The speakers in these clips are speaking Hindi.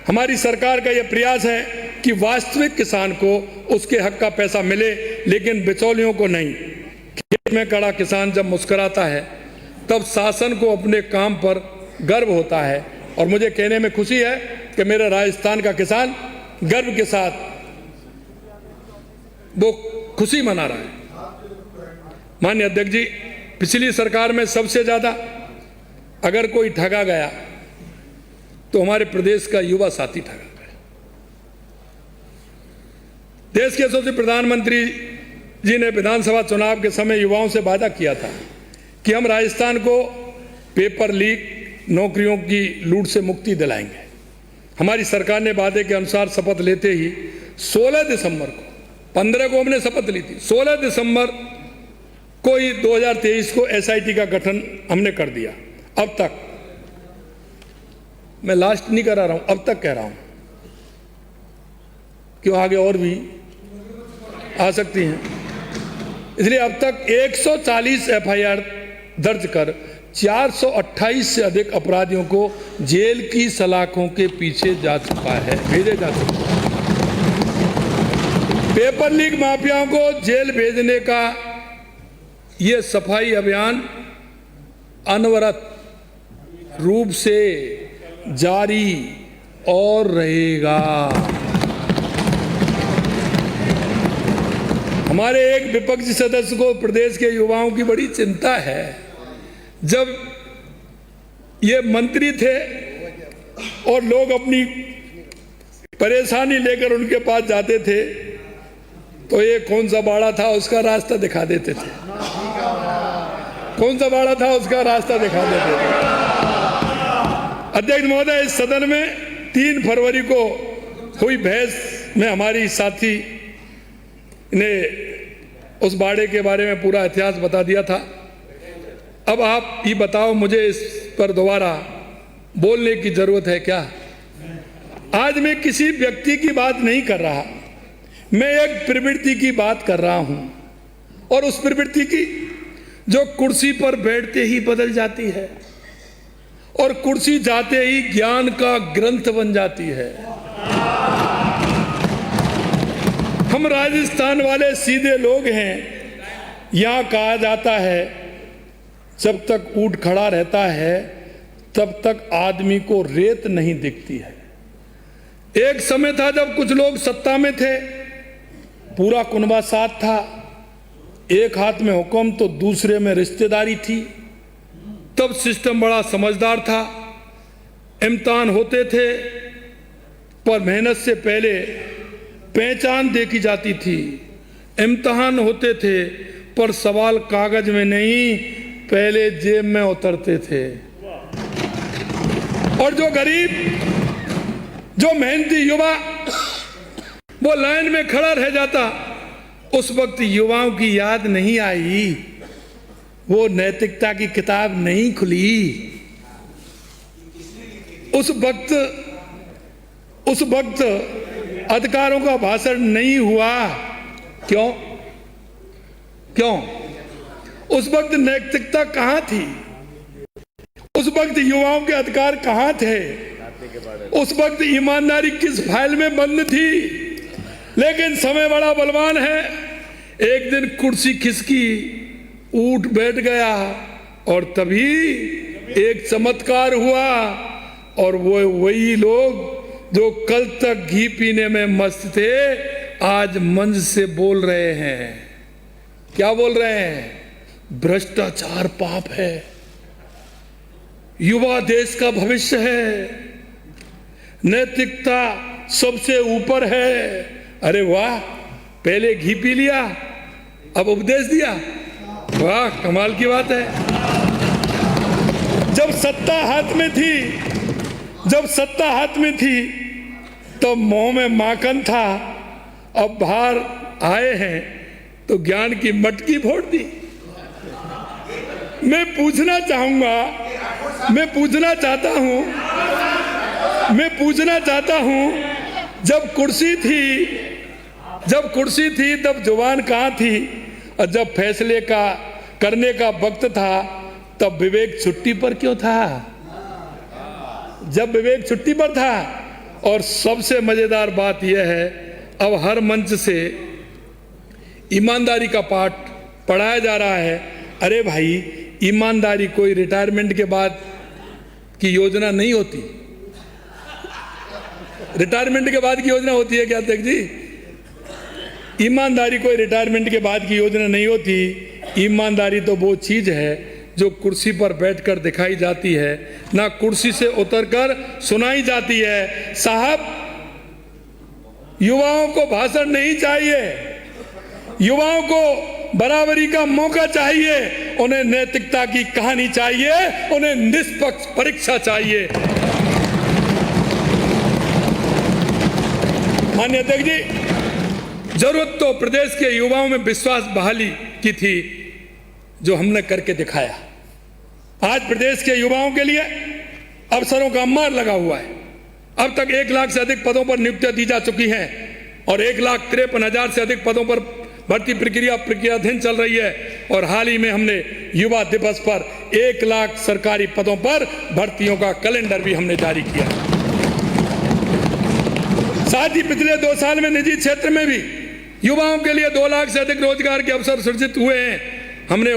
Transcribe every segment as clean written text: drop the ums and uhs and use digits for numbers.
हमारी सरकार का यह प्रयास है कि वास्तविक किसान को उसके हक का पैसा मिले, लेकिन बिचौलियों को नहीं। खेत में खड़ा किसान जब मुस्कुराता है तब शासन को अपने काम पर गर्व होता है। और मुझे कहने में खुशी है कि मेरे राजस्थान का किसान गर्व के साथ वो खुशी मना रहा है। माननीय अध्यक्ष जी, पिछली सरकार में सबसे ज्यादा अगर कोई ठगा गया तो हमारे प्रदेश का युवा साथी ठगा गया। देश के यशस्वी प्रधानमंत्री जी ने विधानसभा चुनाव के समय युवाओं से वादा किया था कि हम राजस्थान को पेपर लीक, नौकरियों की लूट से मुक्ति दिलाएंगे। हमारी सरकार ने वादे के अनुसार शपथ लेते ही 16 दिसंबर को, 15 को हमने शपथ ली थी, 16 दिसंबर को ही 2023 को एसआईटी का गठन हमने कर दिया। अब तक, मैं लास्ट नहीं करा रहा हूं, अब तक कह रहा हूं, क्यों आगे और भी आ सकती हैं, इसलिए अब तक 140 एफआईआर दर्ज कर 428 से अधिक अपराधियों को जेल की सलाखों के पीछे जा चुका है, भेजे जा चुका है। पेपर लीक माफियाओं को जेल भेजने का यह सफाई अभियान अनवरत रूप से जारी और रहेगा। हमारे एक विपक्षी सदस्य को प्रदेश के युवाओं की बड़ी चिंता है। जब ये मंत्री थे और लोग अपनी परेशानी लेकर उनके पास जाते थे तो ये कौन सा बाड़ा था उसका रास्ता दिखा देते थे, कौन सा बाड़ा था उसका रास्ता दिखा देते थे। अध्यक्ष महोदय, इस सदन में 3 फरवरी को हुई बहस में हमारी साथी ने उस बाड़े के बारे में पूरा इतिहास बता दिया था। अब आप ये बताओ, मुझे इस पर दोबारा बोलने की जरूरत है क्या? आज मैं किसी व्यक्ति की बात नहीं कर रहा, मैं एक प्रवृत्ति की बात कर रहा हूं, और उस प्रवृत्ति की जो कुर्सी पर बैठते ही बदल जाती है और कुर्सी जाते ही ज्ञान का ग्रंथ बन जाती है। हम राजस्थान वाले सीधे लोग हैं। यहां कहा जाता है जब तक ऊंट खड़ा रहता है तब तक आदमी को रेत नहीं दिखती है। एक समय था जब कुछ लोग सत्ता में थे, पूरा कुनबा साथ था, एक हाथ में हुक्म तो दूसरे में रिश्तेदारी थी। तब सिस्टम बड़ा समझदार था। इम्तिहान होते थे पर मेहनत से पहले पहचान देखी जाती थी। इम्तिहान होते थे पर सवाल कागज में नहीं, पहले जेब में उतरते थे। और जो गरीब, जो मेहनती युवा वो लाइन में खड़ा रह जाता, उस वक्त युवाओं की याद नहीं आई, वो नैतिकता की किताब नहीं खुली। उस वक्त अधिकारों का भाषण नहीं हुआ। क्यों? उस वक्त नैतिकता कहां थी? उस वक्त युवाओं के अधिकार कहां थे? उस वक्त ईमानदारी किस फाइल में बंद थी? लेकिन समय बड़ा बलवान है। एक दिन कुर्सी खिसकी, ऊंट बैठ गया, और तभी एक चमत्कार हुआ, और वो वही लोग जो कल तक घी पीने में मस्त थे आज मंच से बोल रहे हैं। क्या बोल रहे हैं? भ्रष्टाचार पाप है, युवा देश का भविष्य है, नैतिकता सबसे ऊपर है। अरे वाह, पहले घी पी लिया, अब उपदेश दिया, वाह कमाल की बात है। जब सत्ता हाथ में थी तब मुंह में माखन था, अब बाहर आए हैं तो ज्ञान की मटकी फोड़ दी। मैं पूछना चाहता हूं जब कुर्सी थी तब जुबान कहां थी, और जब फैसले का करने का वक्त था तब विवेक छुट्टी पर क्यों था? जब विवेक छुट्टी पर था और सबसे मजेदार बात यह है, अब हर मंच से ईमानदारी का पाठ पढ़ाया जा रहा है। अरे भाई, ईमानदारी कोई रिटायरमेंट के बाद की योजना नहीं होती। रिटायरमेंट के बाद की योजना होती है क्या अध्यक्ष जी? ईमानदारी कोई रिटायरमेंट के बाद की योजना नहीं होती। ईमानदारी तो वो चीज है जो कुर्सी पर बैठकर दिखाई जाती है, ना कुर्सी से उतरकर सुनाई जाती है। साहब, युवाओं को भाषण नहीं चाहिए, युवाओं को बराबरी का मौका चाहिए, उन्हें नैतिकता की कहानी चाहिए, उन्हें निष्पक्ष परीक्षा चाहिए। माननीय अध्यक्ष जी, जरूरत तो प्रदेश के युवाओं में विश्वास बहाली की थी, जो हमने करके दिखाया। आज प्रदेश के युवाओं के लिए अवसरों का अंबार लगा हुआ है। अब तक 1 लाख से अधिक पदों पर नियुक्तियां दी जा चुकी हैं और 1,53,000 से अधिक पदों पर भर्ती प्रक्रियाधीन चल रही है। और हाल ही में हमने युवा दिवस पर 1 लाख सरकारी पदों पर भर्तियों का कैलेंडर भी हमने जारी किया। साथ ही पिछले 2 साल में निजी क्षेत्र में भी युवाओं के लिए 2 लाख से अधिक रोजगार के अवसर सृजित हुए हैं। हमने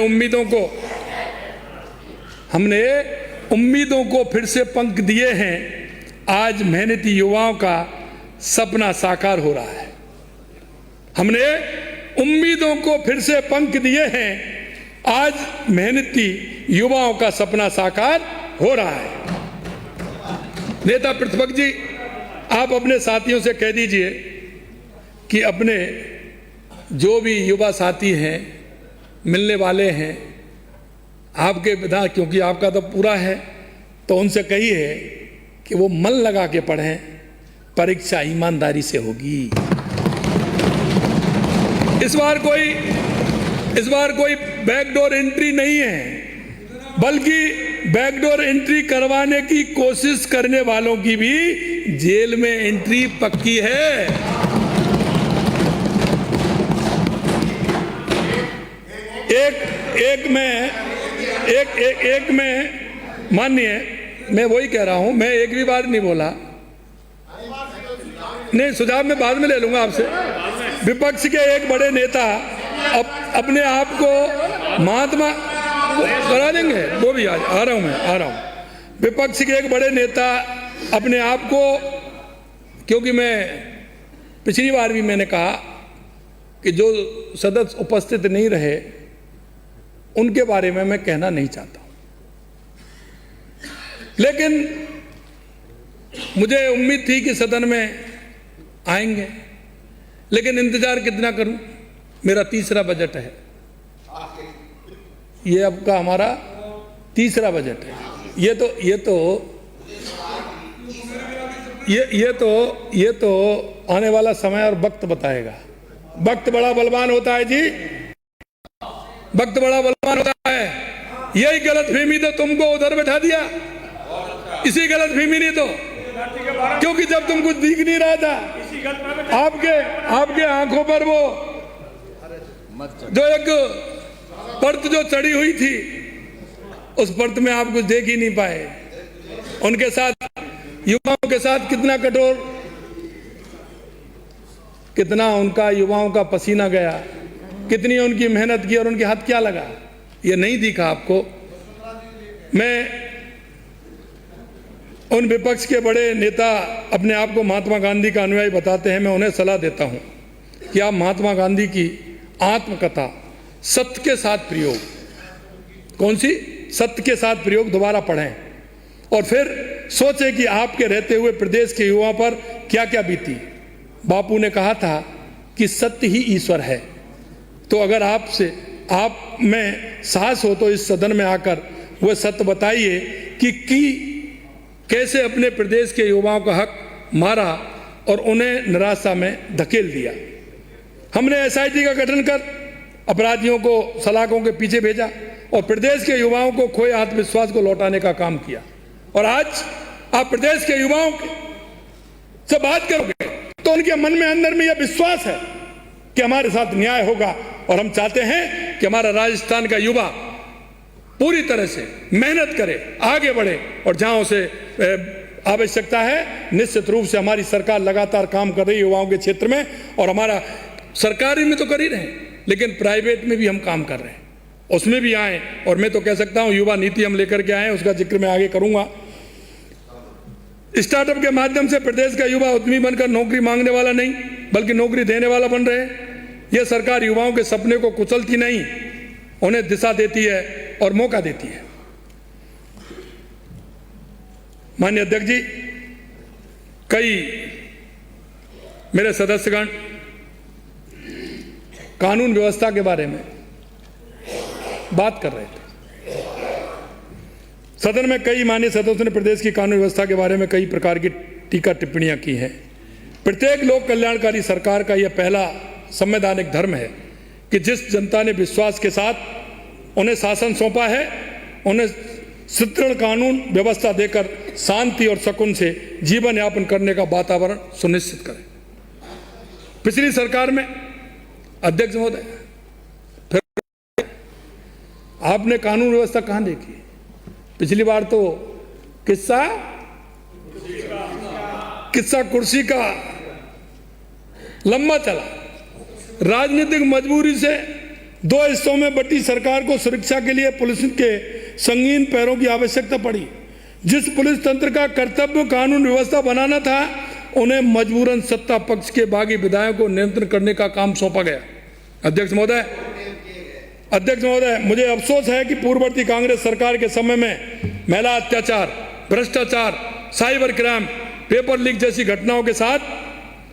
उम्मीदों को फिर से पंख दिए हैं। आज मेहनती युवाओं का सपना साकार हो रहा है। हमने उम्मीदों को फिर से पंख दिए हैं। आज मेहनती युवाओं का सपना साकार हो रहा है। नेता प्रतिपक्ष जी, आप अपने साथियों से कह दीजिए कि अपने जो भी युवा साथी हैं, मिलने वाले हैं, आपके विधान, क्योंकि आपका तो पूरा है, तो उनसे कहिए कि वो मन लगा के पढ़ें, परीक्षा ईमानदारी से होगी। इस बार कोई बैकडोर एंट्री नहीं है, बल्कि बैकडोर एंट्री करवाने की कोशिश करने वालों की भी जेल में एंट्री पक्की है। माननीय, मैं वही कह रहा हूं, मैं एक भी बार नहीं बोला। नहीं, सुझाव मैं बाद में ले लूंगा आपसे। विपक्ष के एक बड़े नेता अपने आप को महात्मा करा देंगे, वो भी आ रहा हूं। विपक्ष के एक बड़े नेता अपने आप को, क्योंकि मैं पिछली बार भी मैंने कहा कि जो सदस्य उपस्थित नहीं रहे उनके बारे में मैं कहना नहीं चाहता हूं, लेकिन मुझे उम्मीद थी कि सदन में आएंगे, लेकिन इंतजार कितना करूं? मेरा तीसरा बजट है, ये अब का हमारा तीसरा बजट है। ये तो आने वाला समय और वक्त बताएगा। वक्त बड़ा बलवान होता है जी, वक्त बड़ा बलवान होता है। यही गलतफहमी तो तुमको उधर बैठा दिया, इसी गलतफहमी ने तो, क्योंकि जब तुम कुछ दिख नहीं रहा था, आपके आंखों पर वो जो एक परत जो चढ़ी हुई थी, उस परत में आप कुछ देख ही नहीं पाए। उनके साथ, युवाओं के साथ कितना कठोर, कितना उनका युवाओं का पसीना गया, कितनी उनकी मेहनत की और उनके हाथ क्या लगा, ये नहीं दिखा आपको। मैं उन विपक्ष के बड़े नेता अपने आप को महात्मा गांधी का अनुयायी बताते हैं, मैं उन्हें सलाह देता हूं कि आप महात्मा गांधी की आत्मकथा सत्य के साथ प्रयोग, कौन सी? सत्य के साथ प्रयोग दोबारा पढ़ें और फिर सोचें कि आपके रहते हुए प्रदेश के युवाओं पर क्या क्या बीती। बापू ने कहा था कि सत्य ही ईश्वर है। तो अगर आप में साहस हो तो इस सदन में आकर वह सत्य बताइए कि कैसे अपने प्रदेश के युवाओं का हक मारा और उन्हें निराशा में धकेल दिया। हमने एसआईटी का गठन कर अपराधियों को सलाखों के पीछे भेजा और प्रदेश के युवाओं को खोए आत्मविश्वास को लौटाने का काम किया। और आज आप प्रदेश के युवाओं से बात करोगे तो उनके मन में, अंदर में यह विश्वास है कि हमारे साथ न्याय होगा। और हम चाहते हैं कि हमारा राजस्थान का युवा पूरी तरह से मेहनत करे, आगे बढ़े और जहां उसे आवश्यकता है। निश्चित रूप से हमारी सरकार लगातार काम कर रही है युवाओं के क्षेत्र में, और हमारा सरकारी में तो कर ही रहे हैं, लेकिन प्राइवेट में भी हम काम कर रहे हैं, उसमें भी आए। और मैं तो कह सकता हूं युवा नीति हम लेकर के आए, उसका जिक्र मैं आगे करूंगा। स्टार्टअप के माध्यम से प्रदेश का युवा उद्यमी बनकर नौकरी मांगने वाला नहीं बल्कि नौकरी देने वाला बन रहे हैं। यह सरकार युवाओं के सपने को कुचलती नहीं, उन्हें दिशा देती है और मौका देती है। माननीय अध्यक्ष जी, कई मेरे सदस्यगण कानून व्यवस्था के बारे में बात कर रहे थे। सदन में कई माननीय सदस्यों ने प्रदेश की कानून व्यवस्था के बारे में कई प्रकार की टीका टिप्पणियां की हैं। प्रत्येक लोक कल्याणकारी सरकार का यह पहला संवैधानिक धर्म है कि जिस जनता ने विश्वास के साथ उन्हें शासन सौंपा है, उन्हें सुदृढ़ कानून व्यवस्था देकर शांति और सुकून से जीवन यापन करने का वातावरण सुनिश्चित करें। पिछली सरकार में अध्यक्ष महोदय, फिर आपने कानून व्यवस्था कहां देखी? पिछली बार तो किस्सा कुर्सी का लंबा चला। राजनीतिक मजबूरी से दो हिस्सों में बटी सरकार को सुरक्षा के लिए पुलिस के संगीन पैरों की आवश्यकता पड़ी। जिस पुलिस तंत्र का कर्तव्य कानून व्यवस्था बनाना था, उन्हें मजबूरन सत्ता पक्ष के बागी विधायकों को नियंत्रण करने का काम सौंपा गया। अध्यक्ष महोदय, मुझे अफसोस है कि पूर्ववर्ती कांग्रेस सरकार के समय में महिला अत्याचार, भ्रष्टाचार, साइबर क्राइम, पेपर लीक जैसी घटनाओं के साथ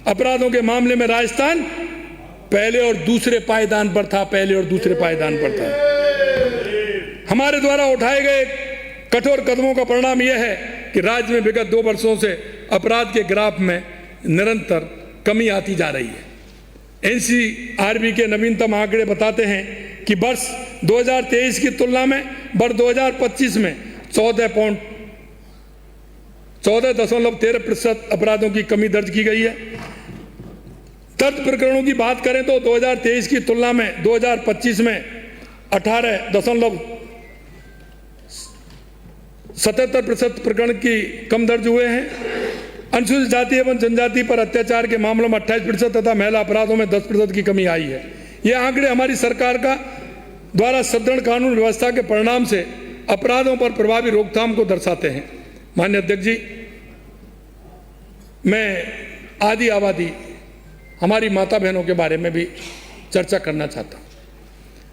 अपराधों के मामले में राजस्थान पहले और दूसरे पायदान पर था। हमारे द्वारा उठाए गए कठोर कदमों का परिणाम यह है कि राज्य में विगत 2 वर्षों से अपराध के ग्राफ में निरंतर कमी आती जा रही है। एनसीआरबी के नवीनतम आंकड़े बताते हैं कि वर्ष 2023 की तुलना में वर्ष 2025 में 14.13% अपराधों की कमी दर्ज की गई है। दर्ज प्रकरणों की बात करें तो 2023 की तुलना में 2025 में 18.77% प्रकरण की कम दर्ज हुए हैं। अनुसूचित जाति एवं जनजाति पर अत्याचार के मामलों में 28% तथा महिला अपराधों में 10% की कमी आई है। ये आंकड़े हमारी सरकार का द्वारा सुदृढ़ कानून व्यवस्था के परिणाम से अपराधों पर प्रभावी रोकथाम को दर्शाते हैं। माननीय अध्यक्ष जी, मैं आदि आबादी हमारी माता बहनों के बारे में भी चर्चा करना चाहता हूँ।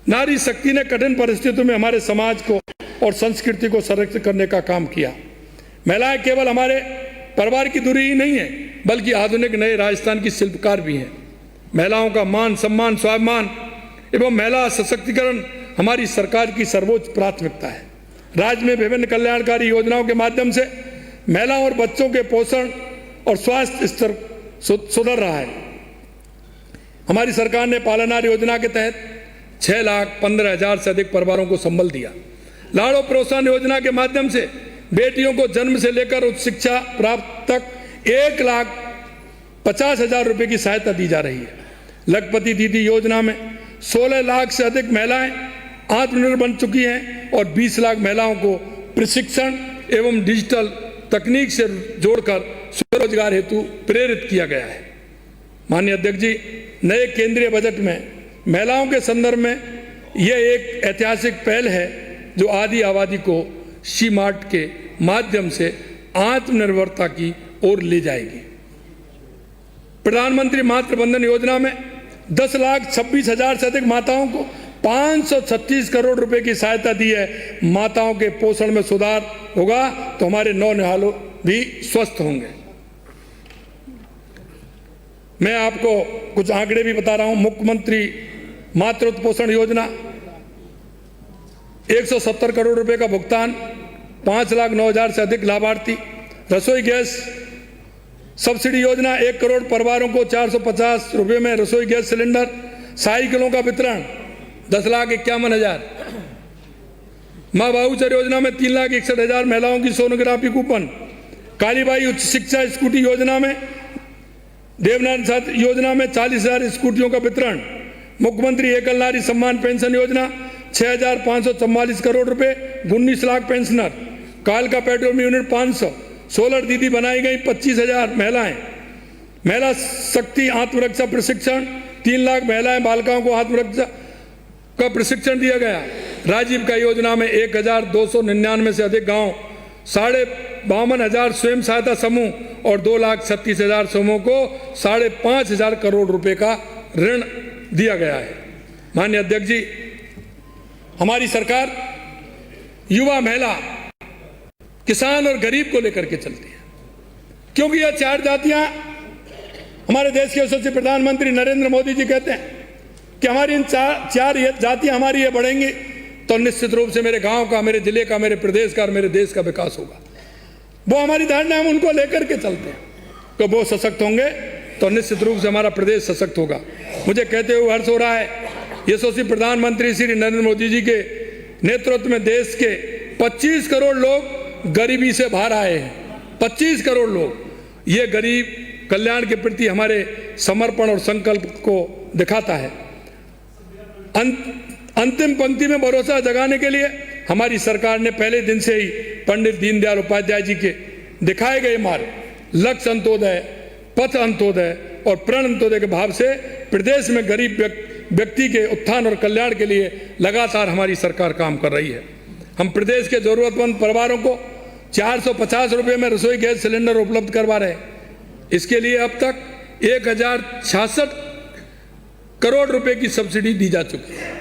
नारी शक्ति ने कठिन परिस्थितियों में हमारे समाज को और संस्कृति को संरक्षित करने का काम किया। महिलाएं केवल हमारे परिवार की दूरी ही नहीं है, बल्कि आधुनिक नए राजस्थान की शिल्पकार भी हैं। महिलाओं का मान सम्मान, स्वाभिमान एवं महिला सशक्तिकरण हमारी सरकार की सर्वोच्च प्राथमिकता है। राज्य में विभिन्न कल्याणकारी योजनाओं के माध्यम से महिलाओं और बच्चों के पोषण और स्वास्थ्य स्तर सुधर रहा है। हमारी सरकार ने पालनहार योजना के तहत 6,15,000 से अधिक परिवारों को संबल दिया। लाड़ो प्रोत्साहन योजना के माध्यम से बेटियों को जन्म से लेकर उच्च शिक्षा प्राप्त तक 1,50,000 रुपए की सहायता दी जा रही है। लखपति दीदी योजना में 16 लाख से अधिक महिलाएं आत्मनिर्भर बन चुकी हैं और 20 लाख महिलाओं को प्रशिक्षण एवं डिजिटल तकनीक से जोड़कर स्वरोजगार हेतु प्रेरित किया गया है। माननीय अध्यक्ष जी, नए केंद्रीय बजट में महिलाओं के संदर्भ में यह एक ऐतिहासिक पहल है जो आदि आबादी को सी-मार्ट के माध्यम से आत्मनिर्भरता की ओर ले जाएगी। प्रधानमंत्री मातृ वंदन योजना में 10,26,000 से अधिक माताओं को 536 करोड़ रुपए की सहायता दी है। माताओं के पोषण में सुधार होगा तो हमारे नौनिहाल भी स्वस्थ होंगे। मैं आपको कुछ आंकड़े भी बता रहा हूं। मुख्यमंत्री मातृत्व पोषण योजना 170 करोड़ रुपए का भुगतान, 5,09,000 से अधिक लाभार्थी। रसोई गैस सब्सिडी योजना 1 करोड़ परिवारों को 450 रुपए में रसोई गैस सिलेंडर। साइकिलों का वितरण 10,51,000। मां बाबूचर योजना में 3,61,000 महिलाओं की सोनोग्राफी कूपन। कालीबाई उच्च शिक्षा स्कूटी योजना में, देवनाथ योजना में 40,000 स्कूटियों का वितरण। मुख्यमंत्री एकल नारी सम्मान पेंशन योजना 6,544 करोड़ रुपए, 19 लाख पेंशनर। काल का पेट्रोल यूनिट 500, सोलर दीदी बनाई गई 25,000 महिलाएं। महिला शक्ति आत्मरक्षा प्रशिक्षण 3 लाख महिलाएं बालिकाओं को आत्मरक्षा का प्रशिक्षण दिया गया। राजीव का योजना में 1,299 से अधिक गांव, 52,500 स्वयं सहायता समूह और 2,36,000 समूह को 5,500 करोड़ रुपए का ऋण दिया गया है। माननीय अध्यक्ष जी, हमारी सरकार युवा, महिला, किसान और गरीब को लेकर के चलती है, क्योंकि यह 4 जातियां हमारे देश के यशस्वी प्रधानमंत्री नरेंद्र मोदी जी कहते हैं कि हमारी इन चार जातियां हमारी ये बढ़ेंगी तो निश्चित रूप से मेरे गांव का, मेरे जिले का, मेरे प्रदेश का और मेरे देश का विकास होगा। वो हमारी धारणा, हम उनको लेकर के चलते हैं कि वो सशक्त होंगे तो निश्चित रूप से हमारा प्रदेश सशक्त होगा। मुझे कहते हुए हर्ष हो रहा है, यशस्वी प्रधानमंत्री श्री नरेंद्र मोदी जी के नेतृत्व में देश के 25 करोड़ लोग गरीबी से बाहर आए हैं। 25 करोड़ लोग। ये गरीब कल्याण के प्रति हमारे समर्पण और संकल्प को दिखाता है। अंतिम पंक्ति में भरोसा जगाने के लिए हमारी सरकार ने पहले दिन से ही पंडित दीनदयाल उपाध्याय जी के दिखाए गए मार्ग, लक्ष्य अंत्योदय, पथ अंत्योदय और प्रण अंत्योदय के भाव से प्रदेश में गरीब व्यक्ति के उत्थान और कल्याण के लिए लगातार हमारी सरकार काम कर रही है। हम प्रदेश के जरूरतमंद परिवारों को 450 रुपये में रसोई गैस सिलेंडर उपलब्ध करवा रहे हैं। इसके लिए अब तक 1,066 करोड़ रुपए की सब्सिडी दी जा चुकी है,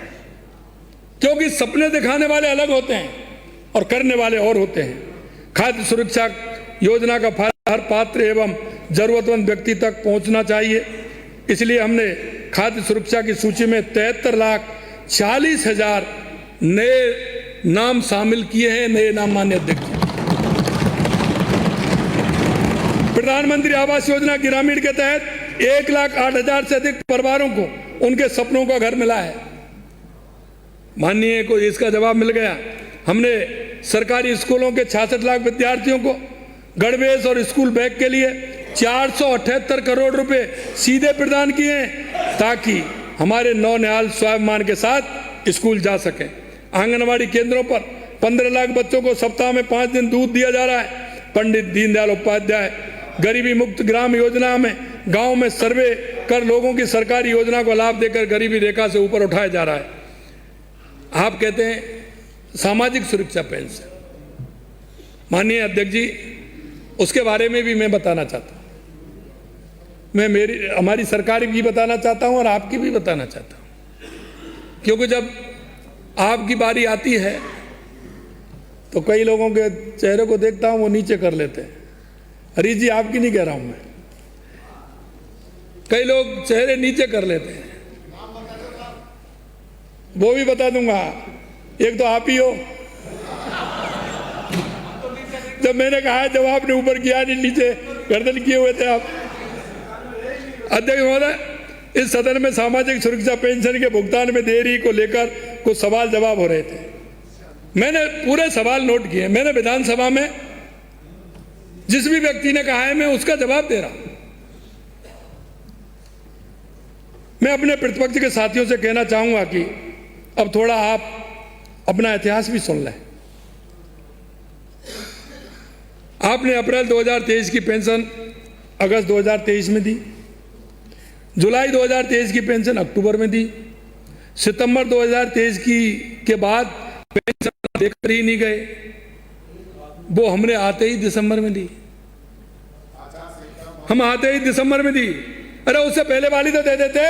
क्योंकि सपने दिखाने वाले अलग होते हैं और करने वाले और होते हैं। खाद्य सुरक्षा योजना का फायदा हर पात्र एवं जरूरतमंद व्यक्ति तक पहुंचना चाहिए। इसलिए हमने खाद्य सुरक्षा की सूची में 73,40,000 नए नाम शामिल किए हैं। नए नाम मान्य अध्यक्ष, प्रधानमंत्री आवास योजना ग्रामीण के तहत 1,08,000 से अधिक परिवारों को उनके सपनों का घर मिला है। माननीय को इसका जवाब मिल गया। हमने सरकारी स्कूलों के 66 लाख विद्यार्थियों को गणवेश और स्कूल बैग के लिए 478 करोड़ रुपए सीधे प्रदान किए हैं, ताकि हमारे नौनिहाल स्वाभिमान के साथ स्कूल जा सकें। आंगनवाड़ी केंद्रों पर 15 लाख बच्चों को सप्ताह में 5 दिन दूध दिया जा रहा है। पंडित दीनदयाल उपाध्याय गरीबी मुक्त ग्राम योजना में गांव में सर्वे कर लोगों की सरकारी योजना को लाभ देकर गरीबी रेखा से ऊपर उठाया जा रहा है। आप कहते हैं सामाजिक सुरक्षा पेंशन, माननीय अध्यक्ष जी, उसके बारे में भी मैं बताना चाहता हूं। मैं हमारी सरकार की बताना चाहता हूं और आपकी भी बताना चाहता हूं, क्योंकि जब आपकी बारी आती है तो कई लोगों के चेहरे को देखता हूं, वो नीचे कर लेते हैं। हरीश जी, आपकी नहीं कह रहा हूं मैं, कई लोग चेहरे नीचे कर लेते हैं, वो भी बता दूंगा। एक तो आप ही हो, जब मैंने कहा, जब आपने ऊपर किया नहीं, नीचे गर्दन किए हुए थे आप। अध्यक्ष महोदय, इस सदन में सामाजिक सुरक्षा पेंशन के भुगतान में देरी को लेकर कुछ सवाल जवाब हो रहे थे। मैंने पूरे सवाल नोट किए। मैंने विधानसभा में जिस भी व्यक्ति ने कहा है, मैं उसका जवाब दे रहा हूं। मैं अपने प्रतिपक्ष के साथियों से कहना चाहूंगा कि अब थोड़ा आप अपना इतिहास भी सुन लें। आपने अप्रैल 2023 की पेंशन अगस्त 2023 में दी, जुलाई 2023 की पेंशन अक्टूबर में दी, सितंबर 2023 के बाद पेंशन देकर ही नहीं गए, वो हमने आते ही दिसंबर में दी। हम आते ही दिसंबर में दी। अरे उससे पहले वाली तो दे देते,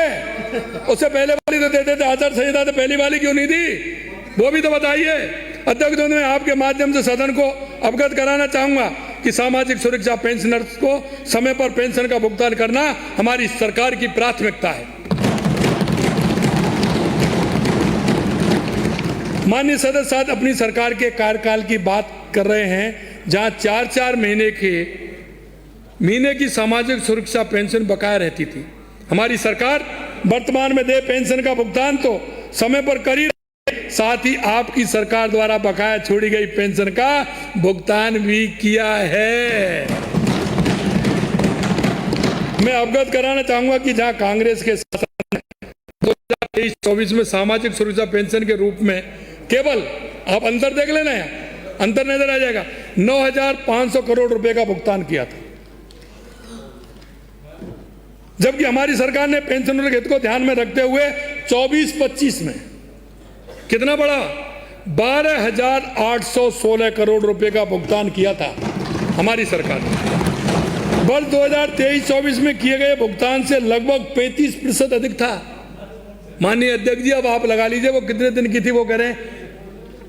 उससे पहले वाली तो दे देते। आचार संहिता तो पहली वाली क्यों नहीं दी, वो भी तो बताइए। अध्यक्ष, मैं आपके माध्यम से सदन को अवगत कराना चाहूंगा कि सामाजिक सुरक्षा पेंशनर्स को समय पर पेंशन का भुगतान करना हमारी सरकार की प्राथमिकता है। माननीय सदस्य अपनी सरकार के कार्यकाल की बात कर रहे हैं, जहां 4-4 महीने की सामाजिक सुरक्षा पेंशन बकाया रहती थी। हमारी सरकार वर्तमान में दे पेंशन का भुगतान तो समय पर कर ही, साथ ही आपकी सरकार द्वारा बकाया छोड़ी गई पेंशन का भुगतान भी किया है। मैं अवगत कराना चाहूंगा कि जहां कांग्रेस के शासन 2023-24 में सामाजिक सुरक्षा पेंशन के रूप में केवल, आप अंतर देख लेना है, अंतर नजर आ जाएगा। 9,500 करोड़ रुपए का भुगतान किया था, जबकि हमारी सरकार ने पेंशनरों के हित को ध्यान में रखते हुए 24-25 में कितना बढ़ा, 12,816 करोड़ रुपए का भुगतान किया था हमारी सरकार ने। वर्ष 2023-24 में किए गए भुगतान से लगभग 35% अधिक था। माननीय अध्यक्ष जी, अब आप लगा लीजिए वो कितने दिन की थी, वो कह रहे हैं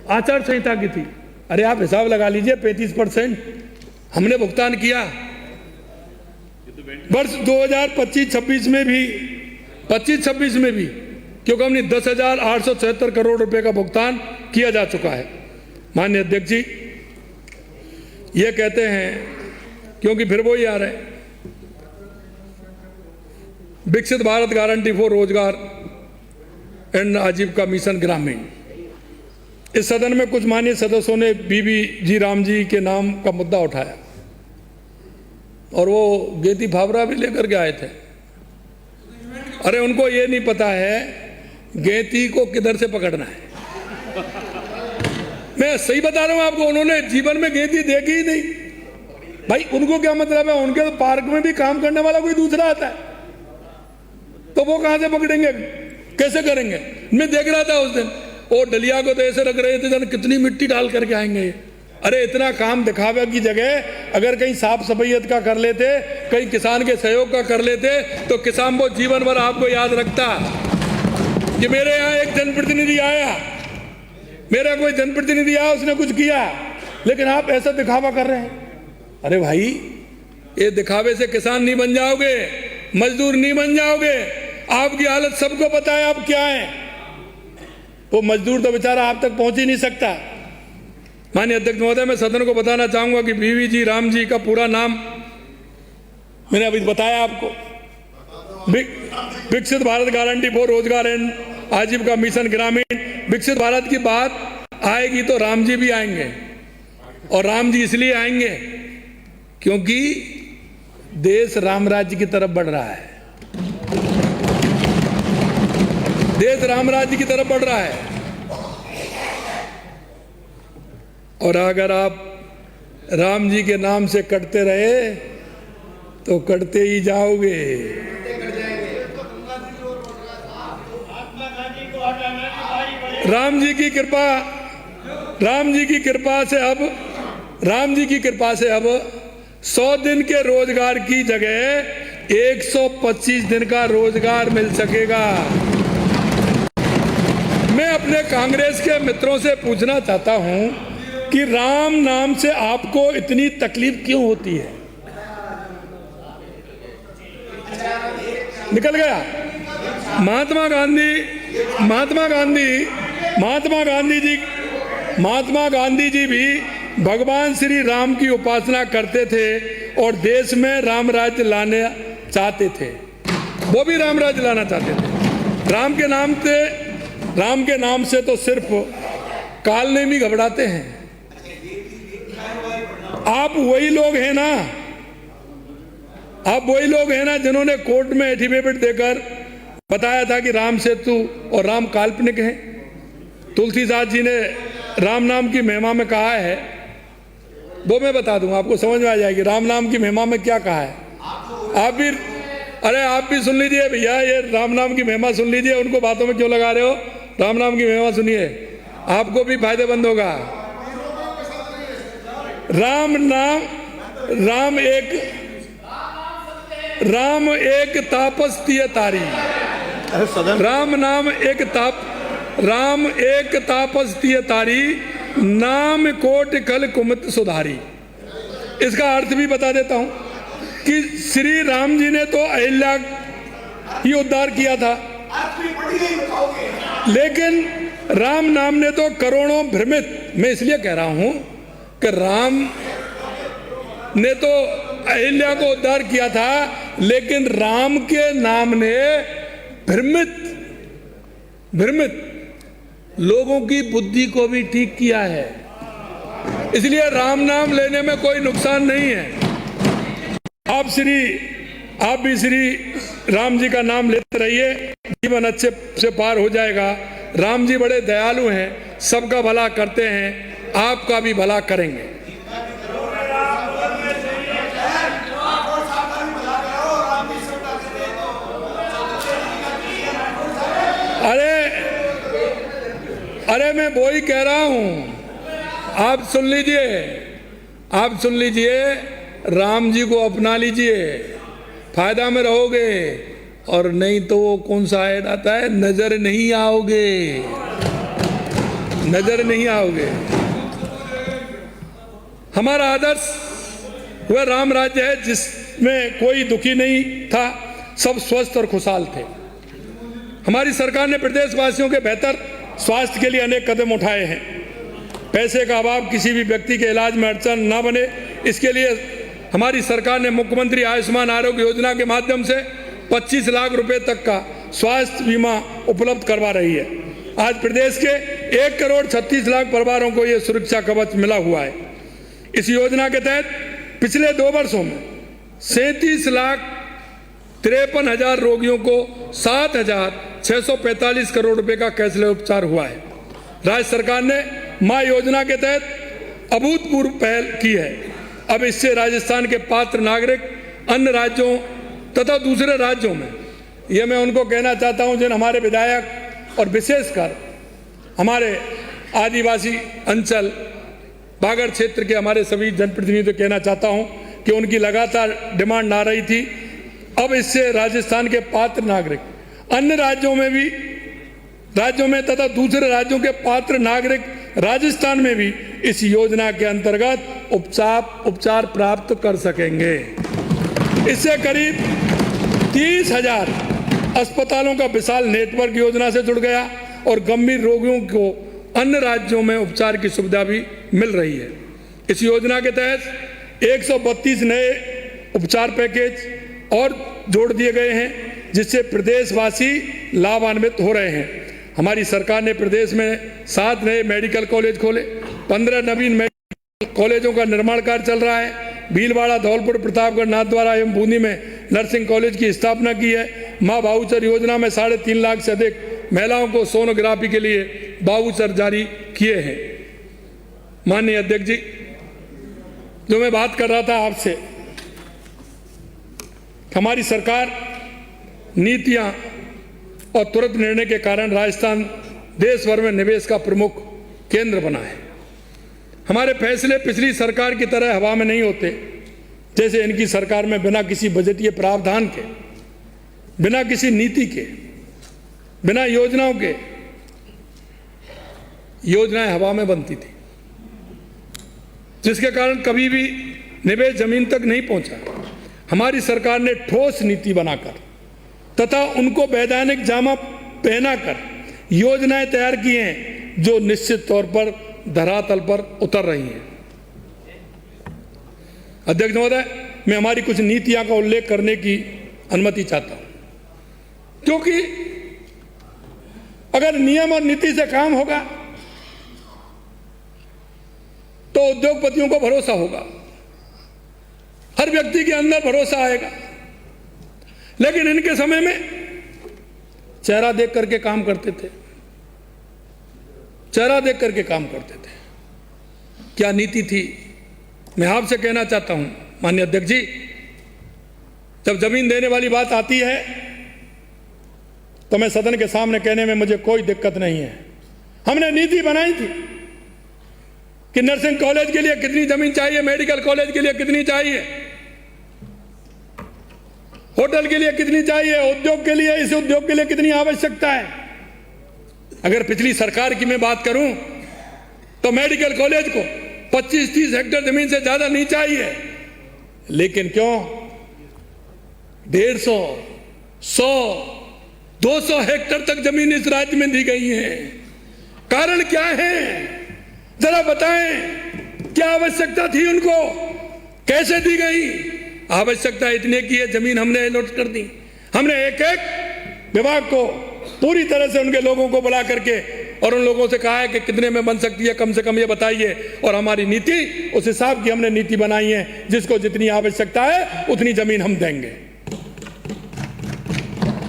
आचार संहिता की थी। अरे आप हिसाब लगा लीजिए, 35% हमने भुगतान किया। वर्ष 2025-26 में भी 25-26 में भी क्योंकि हमने 10,876 करोड़ रुपए का भुगतान किया जा चुका है। माननीय अध्यक्ष जी, ये कहते हैं क्योंकि फिर वो ही आ रहे हैं, विकसित भारत गारंटी फॉर रोजगार एंड आजीविका मिशन ग्रामीण। इस सदन में कुछ माननीय सदस्यों ने बीबी जी राम जी के नाम का मुद्दा उठाया और वो गेती फावड़ा भी लेकर के आए थे। अरे उनको ये नहीं पता है गेती को किधर से पकड़ना है। मैं सही बता रहा हूं आपको, उन्होंने जीवन में गेती देखी ही नहीं। भाई उनको क्या मतलब है, उनके तो पार्क में भी काम करने वाला कोई दूसरा आता है, तो वो कहां से पकड़ेंगे, कैसे करेंगे। मैं देख रहा था उस दिन, वो डलिया को तो ऐसे रख रहे थे जन कितनी मिट्टी डाल करके आएंगे। अरे इतना काम दिखावे की जगह अगर कहीं साफ सफाइयत का कर लेते, कहीं किसान के सहयोग का कर लेते, तो किसान वो जीवन भर आपको याद रखता कि मेरे यहाँ एक जनप्रतिनिधि आया, मेरा कोई जनप्रतिनिधि आया, उसने कुछ किया। लेकिन आप ऐसा दिखावा कर रहे हैं। अरे भाई, ये दिखावे से किसान नहीं बन जाओगे, मजदूर नहीं बन जाओगे। आपकी हालत सबको पता है आप क्या है। वो मजदूर तो बेचारा आप तक पहुंच ही नहीं सकता। माननीय अध्यक्ष महोदय, मैं सदन को बताना चाहूंगा कि बीवी जी राम जी का पूरा नाम मैंने अभी बताया आपको। विकसित भारत गारंटी फॉर रोजगार एंड आजीविका मिशन ग्रामीण। विकसित भारत की बात आएगी तो राम जी भी आएंगे, और राम जी इसलिए आएंगे क्योंकि देश राम राज्य की तरफ बढ़ रहा है। देश राम राज्य की तरफ बढ़ रहा है, और अगर आप राम जी के नाम से कटते रहे तो कटते ही जाओगे। राम जी की कृपा, राम जी की कृपा से अब, राम जी की कृपा से अब 100 दिन के रोजगार की जगह 125 दिन का रोजगार मिल सकेगा। मैं अपने कांग्रेस के मित्रों से पूछना चाहता हूं कि राम नाम से आपको इतनी तकलीफ क्यों होती है। निकल गया। महात्मा गांधी जी भी भगवान श्री राम की उपासना करते थे और देश में राम राज्य लाने चाहते थे। वो भी राम राज्य लाना चाहते थे। राम के नाम से तो सिर्फ काल ने भी घबराते हैं। आप वही लोग हैं ना, जिन्होंने कोर्ट में एफिडेविट देकर बताया था कि राम सेतु और राम काल्पनिक हैं। तुलसीदास जी ने राम नाम की महिमा में कहा है, वो मैं बता दूंगा, आपको समझ में आ जाएगी राम नाम की महिमा में क्या कहा है। आप भी सुन लीजिए भैया, ये राम नाम की महिमा सुन लीजिए। उनको बातों में क्यों लगा रहे हो, राम नाम की महिमा सुनिए, आपको भी फायदेमंद होगा। राम एक तापस्तीय तारी, राम एक तापस्तीय तारी, नाम कोटि खल कुमत सुधारी। इसका अर्थ भी बता देता हूं कि श्री राम जी ने तो अहिल्या ही उद्धार किया था, लेकिन राम नाम ने तो करोड़ों भ्रमित, मैं इसलिए कह रहा हूं कि राम ने तो अहिल्या को उद्धार किया था, लेकिन राम के नाम ने भ्रमित लोगों की बुद्धि को भी ठीक किया है। इसलिए राम नाम लेने में कोई नुकसान नहीं है। आप भी श्री राम जी का नाम लेते रहिए, जीवन अच्छे से पार हो जाएगा। राम जी बड़े दयालु हैं, सबका भला करते हैं। आपका भी भला करेंगे। अरे मैं वो ही कह रहा हूं, आप सुन लीजिए, राम जी को अपना लीजिए, फायदा में रहोगे, और नहीं तो वो कौन सा ऐड आता है, नजर नहीं आओगे। हमारा आदर्श वह राम राज्य है जिसमें कोई दुखी नहीं था, सब स्वस्थ और खुशहाल थे। हमारी सरकार ने प्रदेशवासियों के बेहतर स्वास्थ्य के लिए अनेक कदम उठाए हैं। पैसे का अभाव किसी भी व्यक्ति के इलाज में अड़चन न बने, इसके लिए हमारी सरकार ने मुख्यमंत्री आयुष्मान आरोग्य योजना के माध्यम से 25 लाख रुपए तक का स्वास्थ्य बीमा उपलब्ध करवा रही है। आज प्रदेश के 1,36,00,000 परिवारों को यह सुरक्षा कवच मिला हुआ है। इस योजना के तहत पिछले 2 वर्षों में 37,53,000 रोगियों को 7,645 करोड़ रुपए का कैशलेस उपचार हुआ है। राज्य सरकार ने मां योजना के तहत अभूतपूर्व पहल की है। अब इससे राजस्थान के पात्र नागरिक अन्य राज्यों तथा दूसरे राज्यों में, ये मैं उनको कहना चाहता हूं जिन हमारे विधायक और विशेषकर हमारे आदिवासी अंचल बागड़ क्षेत्र के हमारे सभी जनप्रतिनिधियों को कहना चाहता हूं कि उनकी लगातार डिमांड आ रही थी। अब इससे राजस्थान के पात्र नागरिक अन्य राज्यों में तथा दूसरे राज्यों के पात्र नागरिक राजस्थान में भी इस योजना के अंतर्गत उपचार प्राप्त कर सकेंगे। इससे करीब 30,000 अस्पतालों का विशाल नेटवर्क योजना से जुड़ गया और गंभीर रोगियों को अन्य राज्यों में उपचार की सुविधा भी मिल रही है। इस योजना के तहत 132 नए उपचार पैकेज और जोड़ दिए गए हैं, जिससे प्रदेशवासी लाभान्वित हो रहे हैं। हमारी सरकार ने प्रदेश में 7 नए मेडिकल कॉलेज खोले, 15 नवीन मेडिकल कॉलेजों का निर्माण कार्य चल रहा है। भीलवाड़ा, धौलपुर, प्रतापगढ़, नाथद्वारा एवं बूंदी में नर्सिंग कॉलेज की स्थापना की है। मां वाउचर योजना में 3.5 लाख से अधिक महिलाओं को सोनोग्राफी के लिए वाउचर जारी किए हैं। माननीय अध्यक्ष जी, जो मैं बात कर रहा था आपसे, हमारी सरकार नीतियां और तुरंत निर्णय के कारण राजस्थान देश भर में निवेश का प्रमुख केंद्र बना है। हमारे फैसले पिछली सरकार की तरह हवा में नहीं होते, जैसे इनकी सरकार में बिना किसी बजटीय प्रावधान के, बिना किसी नीति के, बिना योजनाओं के योजनाएं हवा में बनती थी, जिसके कारण कभी भी निवेश जमीन तक नहीं पहुंचा। हमारी सरकार ने ठोस नीति बनाकर तथा उनको वैधानिक जामा पहनाकर योजनाएं तैयार की हैं, जो निश्चित तौर पर धरातल पर उतर रही हैं। अध्यक्ष महोदय, मैं हमारी कुछ नीतियां का उल्लेख करने की अनुमति चाहता हूं, क्योंकि अगर नियम और नीति से काम होगा तो उद्योगपतियों को भरोसा होगा, हर व्यक्ति के अंदर भरोसा आएगा। लेकिन इनके समय में चेहरा देख करके काम करते थे, चेहरा देख करके काम करते थे। क्या नीति थी? मैं आपसे कहना चाहता हूं माननीय अध्यक्ष जी, जब जमीन देने वाली बात आती है तो मैं सदन के सामने कहने में मुझे कोई दिक्कत नहीं है। हमने नीति बनाई थी कि नर्सिंग कॉलेज के लिए कितनी जमीन चाहिए, मेडिकल कॉलेज के लिए कितनी चाहिए, होटल के लिए कितनी चाहिए, उद्योग के लिए, इस उद्योग के लिए कितनी आवश्यकता है। अगर पिछली सरकार की मैं बात करूं तो मेडिकल कॉलेज को 25-30 हेक्टेयर जमीन से ज्यादा नहीं चाहिए, लेकिन क्यों 150, 100, 200 हेक्टेयर तक जमीन इस राज्य में दी गई है। कारण क्या है, जरा बताएं। क्या आवश्यकता थी उनको, कैसे दी गई? आवश्यकता इतने की है, जमीन हमने अलॉट कर दी। हमने एक एक विभाग को पूरी तरह से उनके लोगों को बुला करके और उन लोगों से कहा है कि कितने में बन सकती है, कम से कम ये बताइए। और हमारी नीति उस हिसाब की हमने नीति बनाई है, जिसको जितनी आवश्यकता है उतनी जमीन हम देंगे।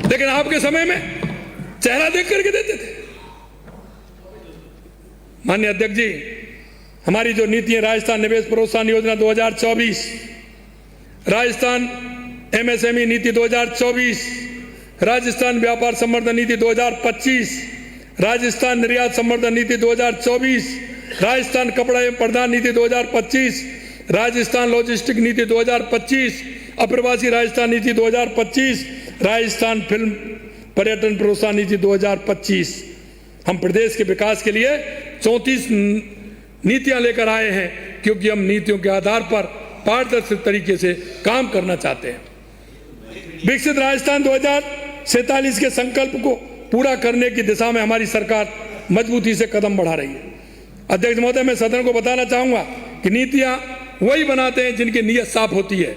लेकिन आपके समय में चेहरा देख करके देते थे। माननीय अध्यक्ष जी, हमारी जो नीति है, राजस्थान निवेश प्रोत्साहन योजना 2024, राजस्थान MSME नीति 2024, राजस्थान व्यापार संवर्धन नीति 2025, राजस्थान निर्यात संवर्धन नीति 2024, राजस्थान कपड़ा एवं प्रदान नीति 2025, राजस्थान लॉजिस्टिक नीति 2025, अप्रवासी राजस्थान नीति 2025, राजस्थान फिल्म पर्यटन प्रोत्साहन नीति 2025। हम प्रदेश के विकास के लिए 34 नीतियां लेकर आए हैं, क्योंकि हम नीतियों के आधार पर पारदर्शी तरीके से काम करना चाहते हैं। विकसित राजस्थान 2047 के संकल्प को पूरा करने की दिशा में हमारी सरकार मजबूती से कदम बढ़ा रही है। अध्यक्ष महोदय, मैं सदन को बताना चाहूंगा कि नीतियां वही बनाते हैं जिनकी नीयत साफ होती है।